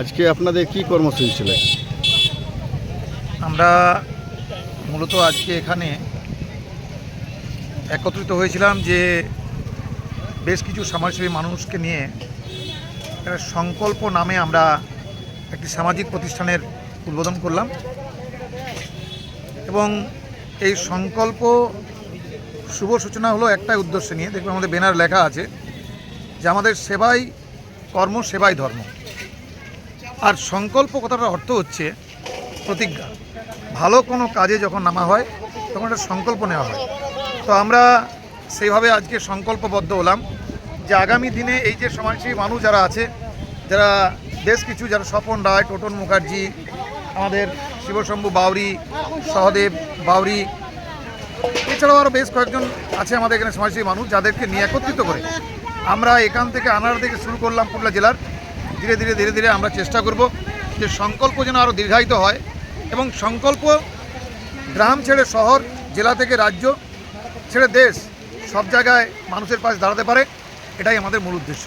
আজকে আপনাদের কি কর্মসূচি ছিল? আমরা মূলত আজকে এখানে একত্রিত হয়েছিলাম যে বেশ কিছু সমাজসেবী মানুষকে নিয়ে একটা সংকল্প নামে আমরা একটি সামাজিক প্রতিষ্ঠানের উদ্বোধন করলাম এবং এই সংকল্প শুভ সূচনা হলো একটাই উদ্দেশ্য নিয়ে। দেখবেন আমাদের ব্যানার লেখা আছে যে আমাদের সেবাই কর্ম, সেবাই ধর্ম। আর সংকল্প কথাটার অর্থ হচ্ছে প্রতিজ্ঞা। ভালো কোনো কাজে যখন নামা হয় তখন একটা সংকল্প নেওয়া হয়। তো আমরা সেইভাবে আজকে সংকল্পবদ্ধ হলাম যে আগামী দিনে এই যে সমাজসেবী মানুষ যারা আছে, যারা বেশ কিছু, যারা স্বপন রায়, টোটন মুখার্জি, আমাদের শিবশম্ভু বাউরি, সহদেব বাউরি, এছাড়াও আরও বেশ কয়েকজন আছে আমাদের এখানে সমাজসেবী মানুষ, যাদেরকে নিয়ে একত্রিত করে আমরা এখান থেকে আনাড়া থেকে শুরু করলাম পুরুলিয়া জেলার। ধীরে ধীরে ধীরে ধীরে আমরা চেষ্টা করব যে সংকল্প যেন আরও দীর্ঘায়িত হয় এবং সংকল্প গ্রাম ছেড়ে শহর, জেলা থেকে রাজ্য ছেড়ে দেশ, সব জায়গায় মানুষের পাশে দাঁড়াতে পারে। এটাই আমাদের মূল উদ্দেশ্য।